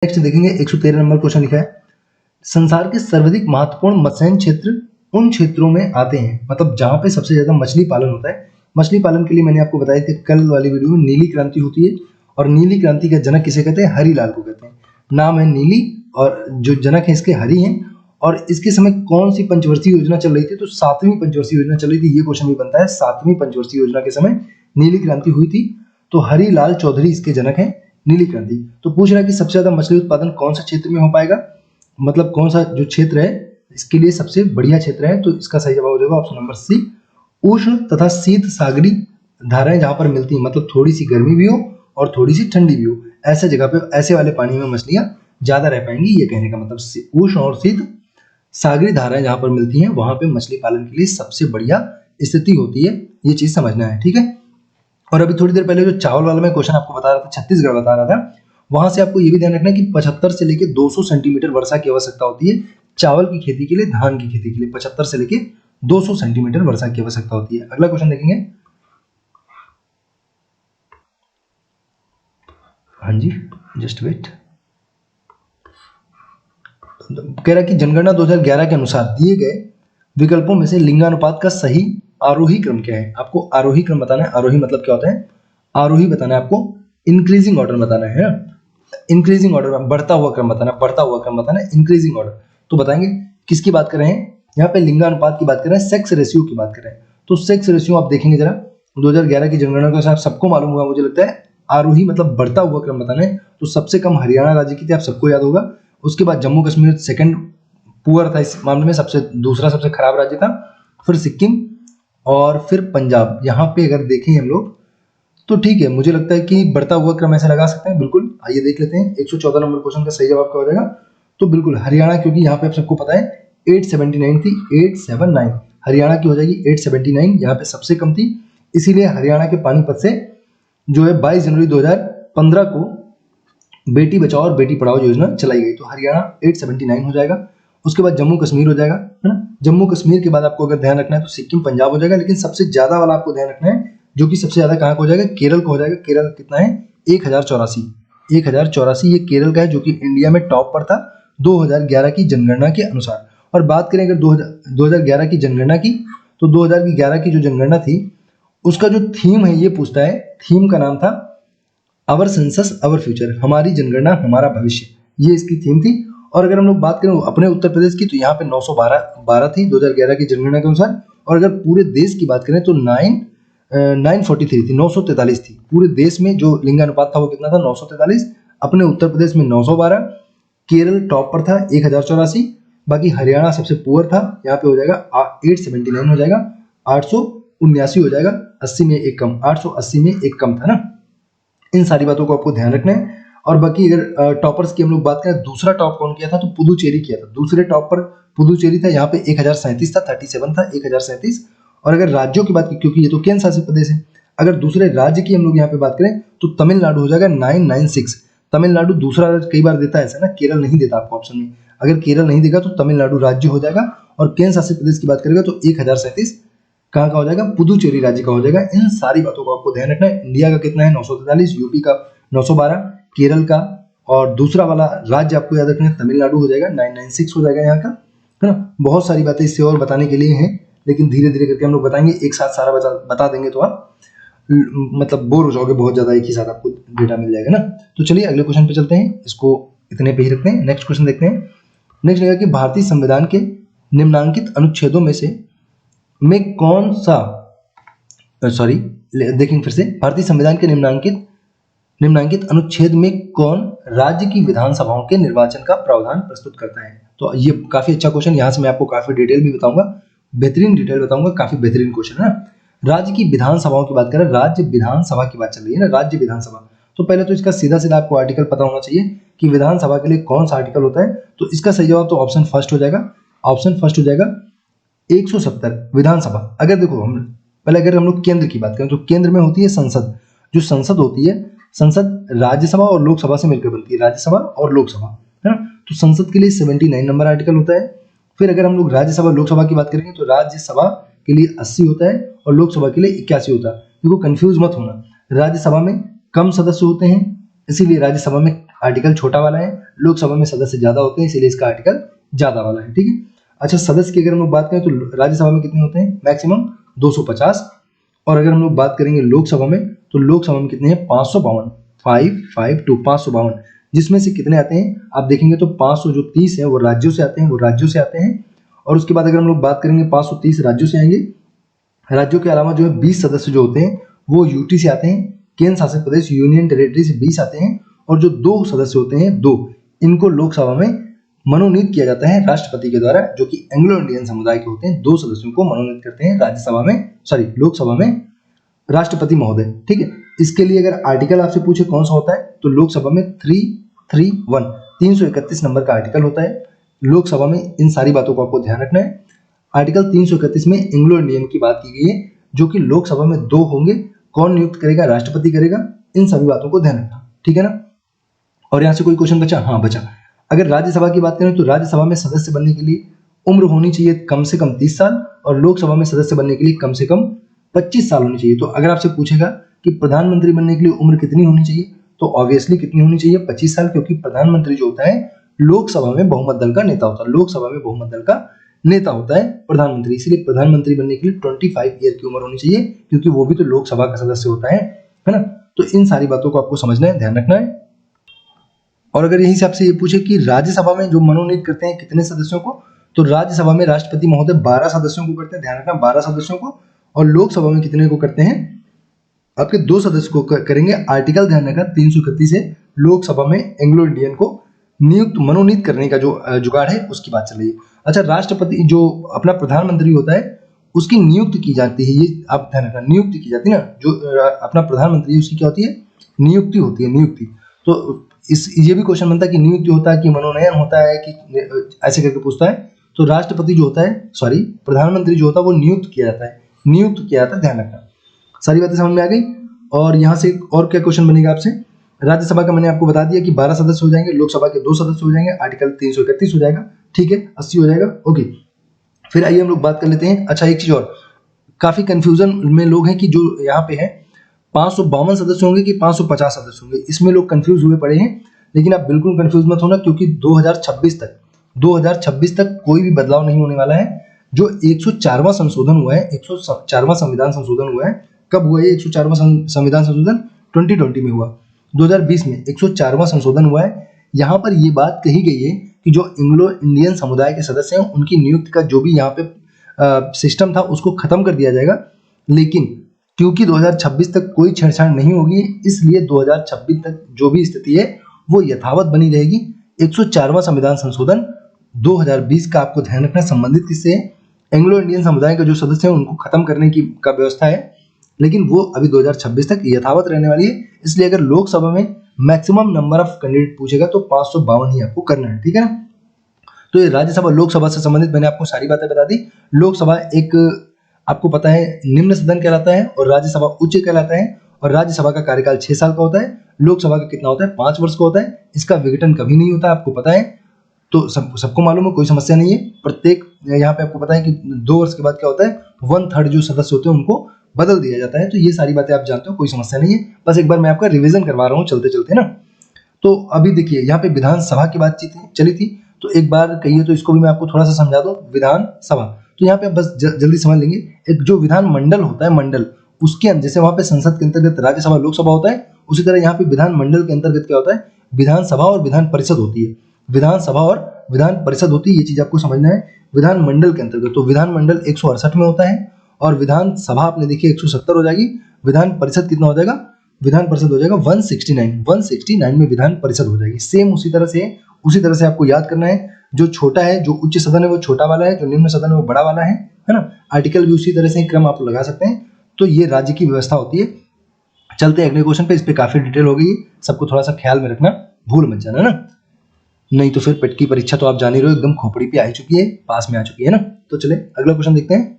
Next देखेंगे 113 number question लिखा है, संसार के सर्वाधिक महत्वपूर्ण मत्स्य क्षेत्र उन क्षेत्रों में आते हैं, मतलब जहां पे सबसे ज्यादा मछली पालन होता है। मछली पालन के लिए मैंने आपको बताया था कल वाली वीडियो में, नीली क्रांति होती है और नीली क्रांति का जनक किसे कहते हैं? हरिलाल को कहते हैं। नाम है नीली और जो जनक है इसके हरि हैं। और इसके समय कौन सी पंचवर्षीय योजना चल रही थी? तो 7वीं पंचवर्षीय योजना चल रही थी। ये क्वेश्चन भी बनता है, 7वीं पंचवर्षीय योजना के समय नीली क्रांति हुई थी, तो हरिलाल चौधरी इसके जनक हैं नीली क्रांति। तो पूछ रहा है कि सबसे ज्यादा मछली उत्पादन कौन सा क्षेत्र में हो पाएगा, मतलब कौन सा जो क्षेत्र है इसके लिए सबसे बढ़िया क्षेत्र है? तो इसका सही जवाब हो जाएगा ऑप्शन नंबर सी, उष्ण तथा शीत सागरी धाराएं जहां पर मिलती हैं, मतलब थोड़ी सी गर्मी भी हो और थोड़ी सी ठंडी भी हो, ऐसे जगह पे ऐसे वाले पानी में मछलियां ज्यादा रह पाएंगी। ये कहने का मतलब उष्ण और शीत सागरी धाराएं जहां पर मिलती हैं वहां पे मछली पालन के लिए सबसे बढ़िया स्थिति होती है। ये चीज समझना है, ठीक है। और अभी थोड़ी देर पहले जो चावल वाला मैं क्वेश्चन आपको बता रहा था, छत्तीसगढ़ बता रहा था, वहां से आपको ये भी ध्यान रखना है कि 75 से लेके 200 सेंटीमीटर वर्षा की आवश्यकता होती है चावल की खेती के लिए, धान की खेती के लिए 75 से लेके 200 सेंटीमीटर वर्षा की आवश्यकता होती है। अगला क्वेश्चन देखेंगे। हाँ जी, जस्ट वेट। कह रहा है कि जनगणना 2011 के अनुसार दिए गए विकल्पों में से लिंगानुपात का सही आरोही क्रम क्या है? आपको आरोही क्रम बताना है। आरोही मतलब क्या होता है? आरोही बताना है आपको, इंक्रीजिंग ऑर्डर बताना है, इंक्रीजिंग ऑर्डर, बढ़ता हुआ क्रम बताना, बढ़ता हुआ क्रम बताना है, इंक्रीजिंग ऑर्डर। तो बताएंगे किसकी बात कर रहे हैं? यहाँ पे लिंगानुपात की बात कर रहे हैं, सेक्स रेशियो की बात कर रहे हैं। तो सेक्स रेशियो आप देखेंगे जरा 2011 की जनगणना के अनुसार सबको मालूम होगा मुझे लगता है, आरोही मतलब बढ़ता हुआ क्रम बताना है। तो सबसे कम हरियाणा राज्य की थी, आप सबको याद होगा। उसके बाद जम्मू कश्मीर सेकंड पुअर था इस मामले में, दूसरा सबसे खराब राज्य था, फिर सिक्किम और फिर पंजाब। यहाँ पे अगर देखें हम लोग तो ठीक है, मुझे लगता है कि बढ़ता हुआ क्रम ऐसे लगा सकते हैं, बिल्कुल। आइए देख लेते हैं 114 नंबर क्वेश्चन का सही जवाब क्या हो जाएगा। तो बिल्कुल हरियाणा, क्योंकि यहाँ पे आप सबको पता है 879 थी, 879 हरियाणा की हो जाएगी 879, यहाँ पे सबसे कम थी, इसीलिए हरियाणा के पानीपत से जो है 22 जनवरी 2015 को बेटी बचाओ और बेटी पढ़ाओ योजना चलाई गई। तो हरियाणा 879 हो जाएगा। उसके बाद जम्मू कश्मीर हो जाएगा, है ना। जम्मू कश्मीर के बाद आपको अगर ध्यान रखना है तो सिक्किम पंजाब हो जाएगा, लेकिन सबसे ज्यादा वाला आपको ध्यान रखना है जो कि सबसे ज्यादा कहाँ को हो जाएगा? केरल को हो जाएगा। केरल कितना है? 1084, 1084 ये केरल का है, जो कि इंडिया में टॉप पर था 2011 की जनगणना के अनुसार। और बात करें अगर 2011 की जनगणना की, तो 2011 की जो जनगणना थी उसका जो थीम है, ये पूछता है, थीम का नाम था आवर सेंसस आवर फ्यूचर, हमारी जनगणना हमारा भविष्य, ये इसकी थीम थी। और अगर हम लोग बात करें अपने उत्तर प्रदेश की, तो यहाँ पे 912 थी 2011 की जनगणना के अनुसार। और अगर पूरे देश की बात करें तो 943 थी, 943 थी। पूरे देश में जो लिंगानुपात था वो कितना था? 943। अपने उत्तर प्रदेश में 912, केरल टॉप पर था 1084, बाकी हरियाणा सबसे पुअर था, यहाँ पे हो जाएगा 879 हो जाएगा, 879 हो जाएगा, 80 में एक कम, 880 में एक कम था ना। इन सारी बातों को आपको ध्यान रखना है। और बाकी अगर टॉपर्स की हम लोग बात करें, दूसरा टॉप कौन किया था? तो पुदुचेरी किया था। दूसरे टॉप पर पुदुचेरी था, यहाँ पे 1037 था, 37 था, 1037। और अगर राज्यों की बात की, क्योंकि ये तो केंद्र शासित प्रदेश है, अगर दूसरे राज्य की हम लोग यहाँ पे बात करें तो तमिलनाडु हो जाएगा 996। तमिलनाडु दूसरा राज्य कई बार देता है ऐसा ना, केरल नहीं देता आपको ऑप्शन में। अगर केरल नहीं देगा तो तमिलनाडु राज्य हो जाएगा। और केंद्र शासित प्रदेश की बात करेगा तो 1037 कहाँ का हो जाएगा? पुदुचेरी राज्य का हो जाएगा। इन सारी बातों को आपको ध्यान रखना है। इंडिया का कितना है? 943, यूपी का 912, केरल का, और दूसरा वाला राज्य आपको याद रखना है तमिलनाडु हो जाएगा, 996 हो जाएगा यहाँ का, है ना। बहुत सारी बातें इससे और बताने के लिए हैं, लेकिन धीरे धीरे करके हम लोग बताएंगे। एक साथ सारा बता देंगे तो आप मतलब बोर हो जाओगे बहुत ज्यादा, एक ही साथ आपको डेटा मिल जाएगा ना। तो चलिए अगले क्वेश्चन पे चलते हैं, इसको इतने पे ही रखते हैं। नेक्स्ट क्वेश्चन देखते हैं। नेक्स्ट है कि भारतीय संविधान के निम्नांकित अनुच्छेदों में कौन सा, सॉरी देखेंगे फिर से, भारतीय संविधान के निम्नांकित अनुच्छेद में कौन राज्य की विधानसभाओं के निर्वाचन का प्रावधान प्रस्तुत करता है? तो ये काफी अच्छा क्वेश्चन, यहाँ से मैं आपको काफी डिटेल भी बताऊंगा, बेहतरीन डिटेल बताऊंगा, काफी बेहतरीन क्वेश्चन है ना। राज्य की विधानसभाओं की बात करें, राज्य विधानसभा की बात चल रही है ना, राज्य विधानसभा। तो पहले तो इसका सीधा सीधा आपको आर्टिकल पता होना चाहिए कि विधानसभा के लिए कौन सा आर्टिकल होता है। तो इसका सही जवाब तो ऑप्शन फर्स्ट हो जाएगा, ऑप्शन फर्स्ट हो जाएगा 170 विधानसभा। अगर देखो हम पहले अगर हम लोग केंद्र की बात करें तो केंद्र में होती है संसद। जो संसद होती है, संसद राज्यसभा और लोकसभा से मिलकर बनती है, राज्यसभा और लोकसभा, है ना। तो संसद के लिए 79 नंबर आर्टिकल होता है। फिर अगर हम लोग राज्यसभा लोकसभा की बात करेंगे तो राज्यसभा के लिए 80 होता है और लोकसभा के लिए 81 होता है। देखो कंफ्यूज मत होना, राज्यसभा में कम सदस्य होते हैं, इसीलिए राज्यसभा में आर्टिकल छोटा वाला है, लोकसभा में सदस्य ज्यादा होते हैं इसलिए इसका आर्टिकल ज्यादा वाला है, ठीक है। अच्छा, सदस्य की अगर हम लोग बात करें तो राज्यसभा में कितने होते हैं, मैक्सिमम 250, और अगर हम लोग बात करेंगे लोकसभा में तो लोकसभा में कितने हैं, 552, 552 552, जिसमें से कितने आते हैं आप देखेंगे तो 530 है वो राज्यों से आते हैं, और उसके बाद अगर हम लोग बात करेंगे 530 राज्यों से आएंगे। राज्यों के अलावा जो है 20 सदस्य जो होते हैं वो यूटी से आते हैं, केंद्र शासित प्रदेश यूनियन टेरिटरी से 20 आते हैं, और जो 2 सदस्य होते हैं, 2, इनको लोकसभा में मनोनीत किया जाता है राष्ट्रपति के द्वारा, जो कि एंग्लो इंडियन समुदाय के होते हैं। 2 सदस्यों को मनोनीत करते हैं लोकसभा में राष्ट्रपति महोदय, ठीक है। इसके लिए अगर आर्टिकल आपसे पूछे कौन सा होता है तो लोकसभा में 331 नंबर का आर्टिकल होता है। लोकसभा में इन सारी बातों को आपको ध्यान रखना है। आर्टिकल 331 में एंग्लो इंडियन की बात की गई है, जो कि लोकसभा में 2 होंगे, कौन नियुक्त करेगा, राष्ट्रपति करेगा, इन सभी बातों को ध्यान रखना, ठीक है ना। और यहाँ से कोई क्वेश्चन बचा, हाँ बचा। अगर राज्यसभा की बात करें तो राज्यसभा में सदस्य बनने के लिए उम्र होनी चाहिए कम से कम 30 साल, और लोकसभा में सदस्य बनने के लिए कम से कम 25 साल होनी चाहिए। तो अगर आपसे पूछेगा कि प्रधानमंत्री बनने के लिए उम्र कितनी होनी चाहिए, तो ऑब्वियसली कितनी होनी चाहिए, 25 साल, क्योंकि प्रधानमंत्री जो होता है लोकसभा में बहुमत दल का नेता होता है, प्रधानमंत्री। इसलिए प्रधानमंत्री बनने के लिए 25 ईयर की उम्र होनी चाहिए, क्योंकि वो भी तो लोकसभा का सदस्य होता है ना। तो इन सारी बातों को आपको समझना है, ध्यान रखना है। और अगर यहीं से आपसे ये पूछे कि राज्यसभा में जो मनोनीत करते हैं कितने सदस्यों को, तो राज्यसभा में राष्ट्रपति महोदय 12 सदस्यों को करते हैं, ध्यान रखना 12 सदस्यों को, और लोकसभा में कितने को करते हैं, आपके 2 सदस्य को करेंगे। आर्टिकल ध्यान रखना 331 है, लोकसभा में एंग्लो इंडियन को मनोनीत करने का जो जुगाड़ है उसकी बात चल रही है। अच्छा, राष्ट्रपति जो अपना प्रधानमंत्री होता है उसकी नियुक्ति की जाती है, ये आप ध्यान रखना, नियुक्ति की जाती है ना, जो अपना प्रधानमंत्री है उसकी क्या होती है, नियुक्ति होती है, नियुक्ति। तो ये भी क्वेश्चन बनता है कि नियुक्ति होता है कि मनोनयन होता है कि ऐसे करके पूछता है। तो राष्ट्रपति जो होता है, प्रधानमंत्री जो होता है वो नियुक्त किया जाता है, ध्यान रखना। सारी बातें समझ में आ गई। और यहाँ से और क्या क्वेश्चन बनेगा आपसे, राज्यसभा का मैंने आपको बता दिया कि 12 सदस्य हो जाएंगे, लोकसभा के 2 सदस्य हो जाएंगे, आर्टिकल 331 हो जाएगा, ठीक है, 80 हो जाएगा, ओके। फिर आइए हम लोग बात कर लेते हैं। अच्छा, एक चीज और, काफी कंफ्यूजन में लोग हैं कि जो यहाँ पे है 552 सदस्य होंगे कि 550 सदस्य होंगे, इसमें लोग कंफ्यूज हुए पड़े हैं। लेकिन आप बिल्कुल कंफ्यूज मत होना, क्योंकि 2026 तक कोई भी बदलाव नहीं होने वाला है। जो 104वां संशोधन हुआ है, 104वां संविधान संशोधन हुआ है, कब हुआ है 104वां संविधान संशोधन, 2020 में हुआ, 2020 में 104वां संशोधन हुआ है। यहाँ पर ये बात कही गई है कि जो एंग्लो इंडियन समुदाय के सदस्य हैं उनकी नियुक्ति का जो भी यहाँ पे सिस्टम था उसको खत्म कर दिया जाएगा। लेकिन क्योंकि 2026 तक कोई छेड़छाड़ नहीं होगी, इसलिए 2026 तक जो भी स्थिति है वो यथावत बनी रहेगी। 104वां संविधान संशोधन 2020 का आपको ध्यान रखना, संबंधित किससे है, एंग्लो इंडियन समुदाय के जो सदस्य हैं उनको खत्म करने की का व्यवस्था है, लेकिन वो अभी 2026 तक यथावत रहने वाली है। इसलिए अगर लोकसभा में मैक्सिमम नंबर ऑफ कैंडिडेट पूछेगा तो 552 ही आपको करना है, ठीक है ना। तो ये राज्यसभा लोकसभा से संबंधित मैंने आपको सारी बातें बता दी। लोकसभा एक आपको पता है निम्न सदन कहलाता है और राज्यसभा उच्च कहलाता है, और राज्यसभा का कार्यकाल 6 साल का होता है, लोकसभा का कितना होता है, 5 वर्ष का होता है। इसका विघटन कभी नहीं होता, आपको पता है, तो सबको मालूम है, कोई समस्या नहीं है। प्रत्येक यहाँ पे आपको पता है कि 2 वर्ष के बाद क्या होता है, 1/3 जो सदस्य होते हैं उनको बदल दिया जाता है। तो ये सारी बातें आप जानते हो, कोई समस्या नहीं है, बस एक बार मैं आपका रिवीजन करवा रहा हूँ चलते चलते ना। तो अभी देखिए यहाँ पे विधानसभा की बातचीत चली थी, तो एक बार कहिए तो इसको भी मैं आपको थोड़ा सा समझा दूं। विधानसभा, तो यहाँ पे बस जल्दी समझ लेंगे, एक जो विधान मंडल होता है, मंडल उसके जैसे वहां पे संसद के अंतर्गत राज्यसभा लोकसभा होता है, उसी तरह यहाँ पे विधान मंडल के अंतर्गत क्या होता है, विधानसभा और विधान परिषद होती है। विधानसभा और विधान परिषद होती है, ये चीज आपको समझना है। विधान मंडल के अंतर्गत तो विधान मंडल 168 में होता है, और विधानसभा आपने देखिए 170 हो जाएगी। विधान परिषद कितना हो जाएगा, विधान परिषद हो जाएगा 169 में विधान परिषद हो जाएगी। सेम उसी तरह से आपको याद करना है। जो छोटा है, जो उच्च सदन है वो छोटा वाला है, जो निम्न सदन है वो बड़ा वाला है ना। आर्टिकल भी उसी तरह से क्रम आप लगा सकते हैं। तो ये राज्य की व्यवस्था होती है। चलते हैं अगले क्वेश्चन पे, इस पे काफी डिटेल हो गई, सबको थोड़ा सा ख्याल में रखना, भूल मत जाना ना, नहीं तो फिर पेट की परीक्षा तो आप जान ही रहे हो, एकदम खोपड़ी पे आ चुकी है, पास में आ चुकी है ना। तो चले अगला क्वेश्चन देखते हैं।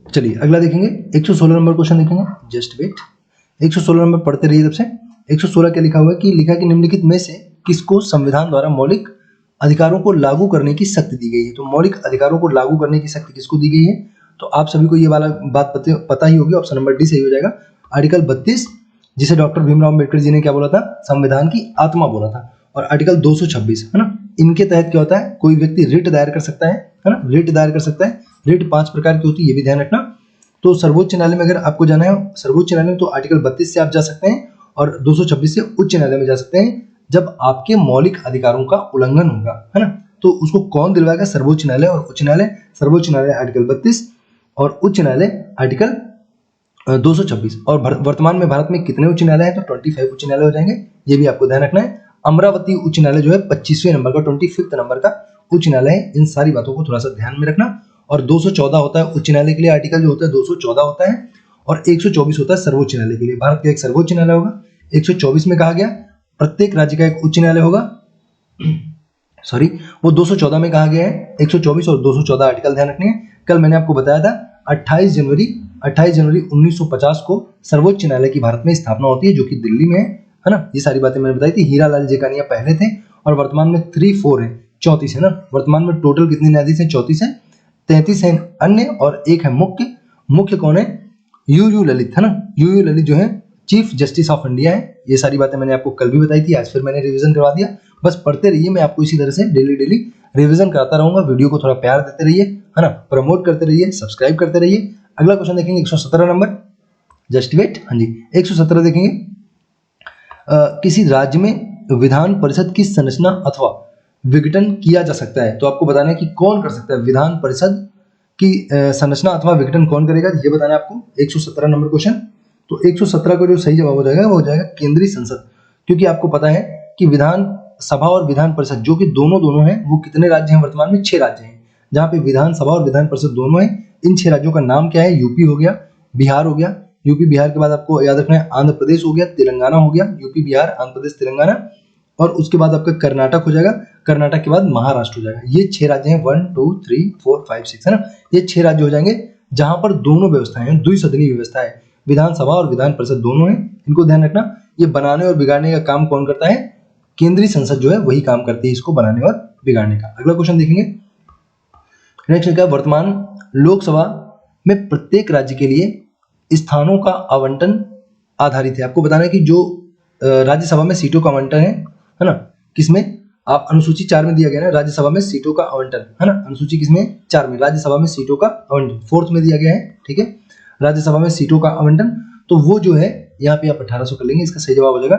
चलिए अगला देखेंगे, 116 नंबर क्वेश्चन देखेंगे, जस्ट वेट। 116 नंबर पढ़ते रहिए तब से। 116 क्या लिखा हुआ है कि निम्नलिखित में से किसको संविधान द्वारा मौलिक अधिकारों को लागू करने की शक्ति दी गई है। तो मौलिक अधिकारों को लागू करने की शक्ति किसको दी गई है, तो आप सभी को ये वाला बात पता ही होगी, ऑप्शन नंबर डी सही हो जाएगा। आर्टिकल 32 जिसे डॉक्टर भीमराव अम्बेडकर जी ने क्या बोला था, संविधान की आत्मा बोला था। और आर्टिकल 226 है ना, इनके तहत क्या होता है, कोई व्यक्ति रिट दायर कर सकता है ना, रिट दायर कर सकता है। रिट 5 प्रकार की होती है, ये भी ध्यान रखना। तो सर्वोच्च न्यायालय में अगर आपको जाना है सर्वोच्च न्यायालय में, तो आर्टिकल 32 से आप जा सकते हैं और 226 से उच्च न्यायालय में जा सकते हैं जब आपके मौलिक अधिकारों का उल्लंघन होगा, है ना। तो उसको कौन दिलवाएगा, सर्वोच्च न्यायालय और उच्च न्यायालय। सर्वोच्च न्यायालय आर्टिकल 32 और उच्च न्यायालय आर्टिकल 226। और वर्तमान में भारत में कितने उच्च न्यायालय हैं, तो 25 उच्च न्यायालय हो जाएंगे, ये भी आपको ध्यान रखना है। अमरावती उच्च न्यायालय जो है 25वें नंबर का, 25 नंबर का उच्च न्यायालय है। इन सारी बातों को थोड़ा सा ध्यान में रखना। और 214 होता है उच्च न्यायालय के लिए, आर्टिकल जो होता है 214 होता है, और 124 होता है सर्वोच्च न्यायालय के लिए। भारत का एक सर्वोच्च न्यायालय होगा। 124 में कहा गया प्रत्येक राज्य का एक उच्च न्यायालय होगा, सॉरी वो 214 में कहा गया है। 124 और 214 आर्टिकल ध्यान रखने हैं। कल मैंने आपको बताया था 28 जनवरी 1950 को सर्वोच्च न्यायालय की भारत में स्थापना होती है, जो कि दिल्ली में है ना। ये सारी बातें मैंने बताई थी। हीरालाल जेकानिया पहले थे और वर्तमान में 3-4 है, 34 है ना। वर्तमान में टोटल कितने न्यायाधीश हैं, 34 है। 33 है अन्य और एक है मुख्य। मुख्य कौन है, यू ललित है ना। यू ललित जो है चीफ जस्टिस ऑफ इंडिया है। ये सारी बातें मैंने आपको कल भी बताई थी, आज फिर मैंने रिवीजन करवा दिया। बस पढ़ते रहिए, मैं आपको इसी तरह से डेली रिवीजन कराता रहूंगा। वीडियो को थोड़ा प्यार देते रहिए, है ना, प्रमोट करते रहिए, सब्सक्राइब करते रहिए। अगला क्वेश्चन देखेंगे 117 नंबर, जस्ट वेट। हाँ जी 117 देखेंगे। किसी राज्य में विधान परिषद की संरचना अथवा विघटन किया जा सकता है, तो आपको बताना है कि कौन कर सकता है। विधान परिषद की संरचना अथवा विघटन कौन करेगा, ये बताना है आपको। 117 नंबर क्वेश्चन। तो 117 का जो सही जवाब हो जाएगा वो हो जाएगा केंद्रीय संसद, क्योंकि आपको पता है कि विधान सभा और विधान परिषद जो कि दोनों हैं, वो कितने राज्य हैं वर्तमान में, 6 राज्य हैं, जहां पे विधान सभा और विधान परिषद दोनों हैं। इन 6 राज्यों का नाम क्या है, यूपी हो गया, बिहार हो गया, यूपी बिहार के बाद आपको याद रखना है आंध्र प्रदेश हो गया, तेलंगाना हो गया, यूपी बिहार आंध्र प्रदेश तेलंगाना, और उसके बाद आपका कर्नाटक हो जाएगा, कर्नाटक के बाद महाराष्ट्र हो जाएगा। ये 6 राज्य हैं, 1 2 3 4 5 6 है ना। ये 6 राज्य हो जाएंगे जहां पर दोनों व्यवस्थाएं हैं, द्विसदनीय व्यवस्था है, विधानसभा और विधान परिषद दोनों हैं। इनको ध्यान रखना। ये बनाने और बिगाड़ने का काम कौन करता है, केंद्रीय संसद जो है वही काम करती है इसको बनाने और बिगाड़ने का। अगला क्वेश्चन देखेंगे। नेक्स्ट क्या, वर्तमान लोकसभा में प्रत्येक राज्य के लिए स्थानों का आवंटन आधारित है। आपको बताना है कि जो राज्यसभा में सीटों का आवंटन है ना, किसमें, आप अनुसूची 4 में दिया गया है ना, राज्यसभा में सीटों का आवंटन, है ना। अनुसूची किसमें, 4 में, राज्यसभा में सीटों का आवंटन 4th में दिया गया है, ठीक है। राज्यसभा में सीटों का आवंटन, तो वो जो है यहाँ पे आप 1800 कर लेंगे, इसका सही जवाब हो जाएगा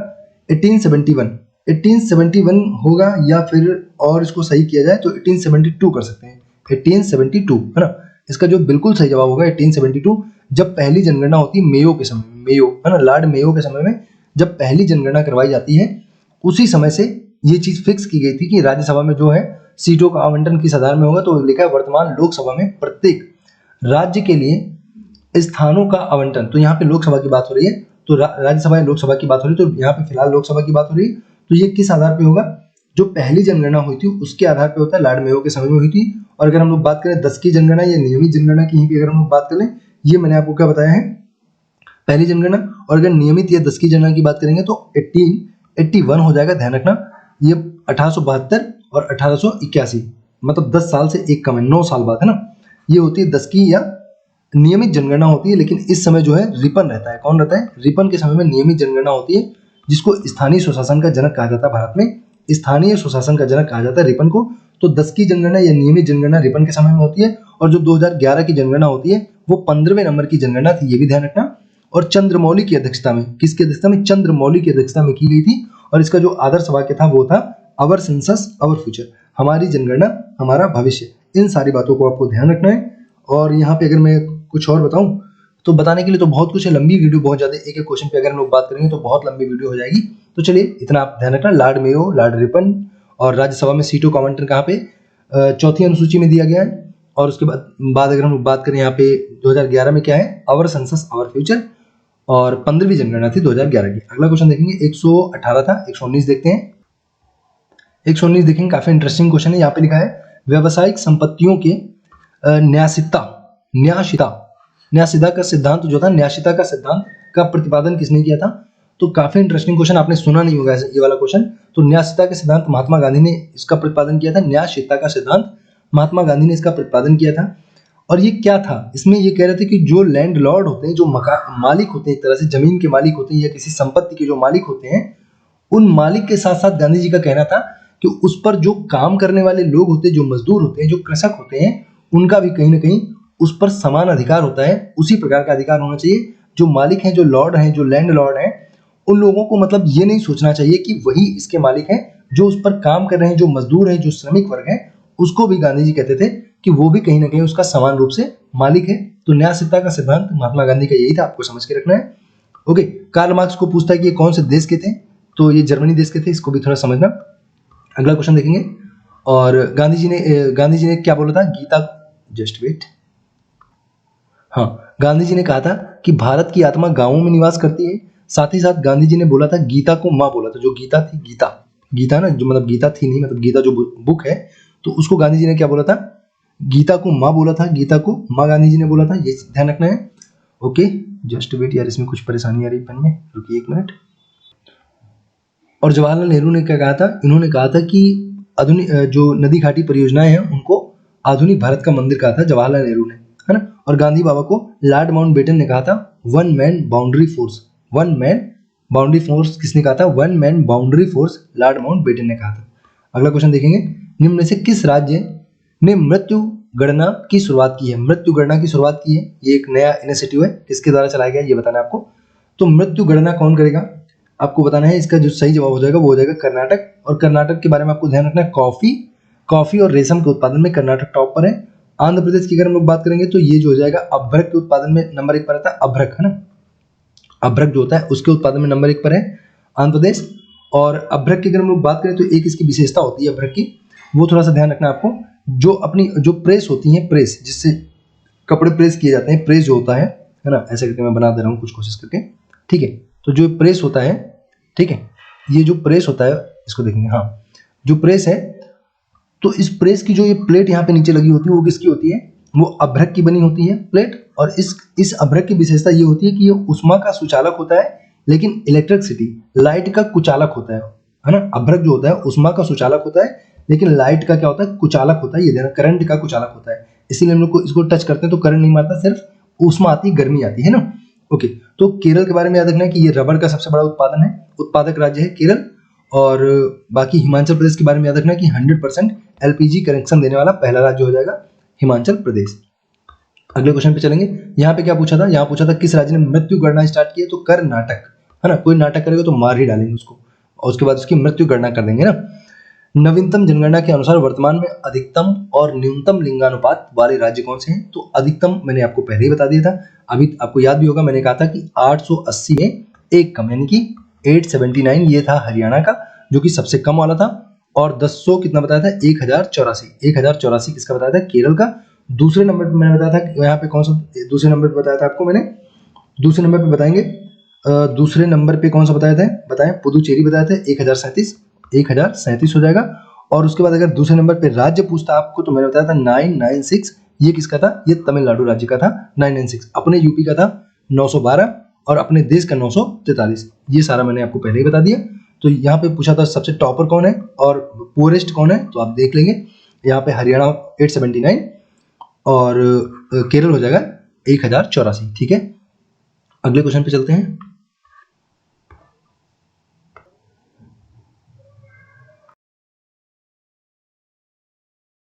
1871 होगा, या फिर और इसको सही किया जाए तो 1872 कर सकते हैं, 1872 है ना। इसका जो बिल्कुल सही जवाब होगा 1872, जब पहली जनगणना होती है मेयो के समय, मेयो है ना, लॉर्ड मेयो के समय में जब पहली जनगणना करवाई जाती है, उसी समय से ये चीज फिक्स की गई थी कि राज्यसभा में जो है सीटों का आवंटन किस आधार में होगा। तो लिखा है वर्तमान लोकसभा में प्रत्येक राज्य के लिए स्थानों का आवंटन। तो यहाँ पे लोकसभा की बात हो रही है, तो राज्यसभा या लोकसभा की बात हो रही है, तो यहाँ पे फिलहाल लोकसभा की बात हो रही है। तो ये किस आधार पे होगा, जो पहली जनगणना हुई थी उसके आधार पे होता है, लॉर्ड मेयो के समय में हुई थी। और अगर हम लोग बात करें 10 की जनगणना या नियमित जनगणना की, यहीं पे अगर हम लोग बात करें, ये मैंने आपको क्या बताया है, पहली जनगणना। और अगर नियमित या 10 की जनगणना की बात करेंगे तो 1881 हो जाएगा, ध्यान रखना। ये 1872 और 1881, मतलब 10 साल से एक कम है, 9 साल बाद, है ना। ये होती है 10 की या नियमित जनगणना होती है, लेकिन इस समय जो है रिपन रहता है। कौन रहता है, रिपन के समय में नियमित जनगणना होती है, जिसको स्थानीय स्वशासन का जनक कहा जाता है। भारत में स्थानीय स्वशासन का जनक कहा जाता है रिपन को। तो 10 की जनगणना या नियमित जनगणना रिपन के समय में होती है, और जो 2011 की जनगणना होती है वो 15वें नंबर की जनगणना थी, ये भी ध्यान रखना। और चंद्रमौली की अध्यक्षता में, किसकी अध्यक्षता में, चंद्रमौली की अध्यक्षता में की गई थी। और इसका जो आदर्श वाक्य था वो था अवर सेंसस अवर फ्यूचर, हमारी जनगणना हमारा भविष्य। इन सारी बातों को आपको ध्यान रखना है। और यहाँ पे अगर मैं कुछ और बताऊं तो बताने के लिए तो बहुत कुछ है, लंबी वीडियो बहुत ज्यादा, एक एक क्वेश्चन पे अगर हम लोग बात करेंगे तो बहुत लंबी वीडियो हो जाएगी। तो चलिए इतना आप ध्यान रखना, लॉर्ड मेयो, लॉर्ड रिपन, और राज्यसभा में सीटों का आवंटन कहाँ पे, 4th अनुसूची में दिया गया है। और उसके बाद अगर हम लोग बात करें यहाँ पे 2011 में क्या है, अवर सेंसस अवर फ्यूचर, और 15वीं जनगणना थी 2011 की। अगला क्वेश्चन देखेंगे, 118 था, 119 देखते हैं। 119 देखेंगे, काफी इंटरेस्टिंग क्वेश्चन है। यहाँ पे लिखा है व्यावसायिक संपत्तियों के न्यासिता का सिद्धांत जो था, न्यासिता का सिद्धांत का प्रतिपादन किसने किया था। तो काफी इंटरेस्टिंग क्वेश्चन, आपने सुना नहीं होगा ये वाला क्वेश्चन। तो न्यासिता का सिद्धांत महात्मा गांधी ने इसका प्रतिपादन किया था। न्यासिता का सिद्धांत महात्मा गांधी ने इसका प्रतिपादन किया था। और ये क्या था, इसमें ये कह रहे थे कि जो लैंड लॉर्ड होते हैं, जो मालिक होते हैं, एक तरह से जमीन के मालिक होते हैं या किसी संपत्ति के जो मालिक होते हैं, उन मालिक के साथ साथ गांधी जी का कहना था कि उस पर जो काम करने वाले लोग होते हैं, जो मजदूर होते हैं, जो कृषक होते हैं, उनका भी कहीं ना कहीं उस पर समान अधिकार होता है, उसी प्रकार का अधिकार होना चाहिए। जो मालिक हैं, जो लॉर्ड हैं, जो लैंड लॉर्ड हैं, उन लोगों को मतलब ये नहीं सोचना चाहिए कि वही इसके मालिक हैं, जो उस पर काम कर रहे हैं, जो मजदूर हैं, जो श्रमिक वर्ग है, उसको भी गांधी जी कहते थे कि वो भी कहीं ना कहीं उसका समान रूप से मालिक है। तो न्यायशीलता का सिद्धांत महात्मा गांधी का यही था, आपको समझ के रखना है। ओके, कार्ल मार्क्स को पूछता है कि ये कौन से देश के थे, तो ये जर्मनी देश के थे, इसको भी थोड़ा समझना। अगला क्वेश्चन देखेंगे। और गांधी जी ने क्या बोला था, गीता, जस्ट वेट, हाँ, गांधी जी ने कहा था कि भारत की आत्मा गांवों में निवास करती है। साथ ही साथ गांधी जी ने बोला था, गीता को माँ बोला था, जो गीता थी, गीता ना, जो मतलब गीता थी नहीं, मतलब गीता जो बुक है, तो उसको गांधी जी ने क्या बोला था, गीता को माँ बोला था, गीता को माँ गांधी जी ने बोला था, ये ध्यान रखना है। ओके, जस्ट वेट यार, इसमें कुछ परेशानी आ रही है पेन में, रुकिए एक मिनट। और जवाहरलाल नेहरू ने क्या कहा था, इन्होंने कहा था कि आधुनिक जो नदी घाटी परियोजनाएं हैं उनको आधुनिक भारत का मंदिर कहा था जवाहरलाल नेहरू ने, है ना। और गांधी बाबा को लॉर्ड माउंटबेटन ने कहा था one man boundary force. One man boundary force किसने कहा था, one man boundary force Lord Mountbatten ने कहा था। अगला क्वेश्चन देखेंगे, निम्न में से किस राज्य ने मृत्यु गणना की शुरुआत की है। मृत्यु गणना की शुरुआत की है, ये एक नया इनिशिएटिव है, किसके द्वारा चलाया गया ये बताना है आपको। तो मृत्यु गणना कौन करेगा, आपको बताना है। इसका जो सही जवाब हो जाएगा वो हो जाएगा कर्नाटक। और कर्नाटक के बारे में आपको ध्यान रखना है, कॉफी और रेशम के उत्पादन में कर्नाटक टॉप पर है। आंध्र प्रदेश की अगर हम लोग बात करेंगे तो ये जो हो जाएगा अभ्रक के उत्पादन में नंबर 1 पर आता है, अभ्रक, है ना, अभ्रक जो होता है उसके उत्पादन में नंबर 1 पर है आंध्र प्रदेश। और अभ्रक की अगर हम लोग बात करें तो एक इसकी विशेषता होती है अभ्रक की, वो थोड़ा सा ध्यान रखना है आपको। जो अपनी जो प्रेस होती है, प्रेस जिससे कपड़े प्रेस किए जाते हैं, प्रेस जो होता है ना, ऐसे करके मैं बना दे रहा हूँ कुछ कोशिश करके, ठीक है। तो जो प्रेस होता है, ठीक है, ये जो प्रेस होता है इसको देखेंगे, हाँ, जो प्रेस है, तो इस प्रेस की जो ये प्लेट यहाँ पे नीचे लगी होती है वो किसकी होती है, वो अभ्रक की बनी होती है प्लेट। और इस अभ्रक की विशेषता ये होती है कि ये उष्मा का सुचालक होता है, लेकिन इलेक्ट्रिसिटी, लाइट का कुचालक होता है ना। अभ्रक जो होता है उष्मा का सुचालक होता है, लेकिन लाइट का क्या होता है, कुचालक होता है, ये देना, करंट का कुचालक होता है। इसीलिए हम लोग को इसको टच करते हैं तो करंट नहीं मारता, सिर्फ उष्मा आती, गर्मी आती है ना। ओके, तो केरल के बारे में याद रखना है कि ये रबड़ का सबसे बड़ा उत्पादक राज्य है केरल। और बाकी हिमाचल प्रदेश के बारे में याद रखना है कि 100% एलपीजी कनेक्शन देने वाला पहला राज्य हो जाएगा हिमाचल प्रदेश। अगले क्वेश्चन पे चलेंगे। यहाँ पे क्या पूछा था, यहाँ पूछा था किस राज्य ने मृत्यु गणना स्टार्ट की है, तो कर्नाटक, है ना। कोई नाटक करेगा तो मार ही डालेंगे उसको, और उसके बाद उसकी मृत्यु गणना कर देंगे ना। नवीनतम जनगणना के अनुसार वर्तमान में अधिकतम और न्यूनतम लिंगानुपात वाले राज्य कौन से हैं, तो अधिकतम मैंने आपको पहले ही बता दिया था, अभी आपको याद भी होगा, मैंने कहा था कि 880 में एक कम, यानी कि 879 ये था हरियाणा का, जो कि सबसे कम वाला था। और 10 कितना बताया था, 1084 किसका बताया था, केरल का। दूसरे नंबर पे मैंने बताया था, यहाँ पे कौन सा दूसरे नंबर पे बताया था आपको मैंने, दूसरे नंबर पे बताएंगे, दूसरे नंबर पे कौन सा बताया था, बताएं, पुदुचेरी बताया था, 1037 हो जाएगा। और उसके बाद अगर दूसरे नंबर पे राज्य पूछता आपको तो मैंने बताया था 996, ये किसका था, ये तमिलनाडु राज्य का था 996। अपने यूपी का था 912 और अपने देश का 943। ये सारा मैंने आपको पहले ही बता दिया। तो यहाँ पे पूछा था सबसे टॉपर कौन है और पुअरेस्ट कौन है, तो आप देख लेंगे, यहाँ पे हरियाणा 879 और केरल हो जाएगा 1084, ठीक है। अगले क्वेश्चन पे चलते हैं।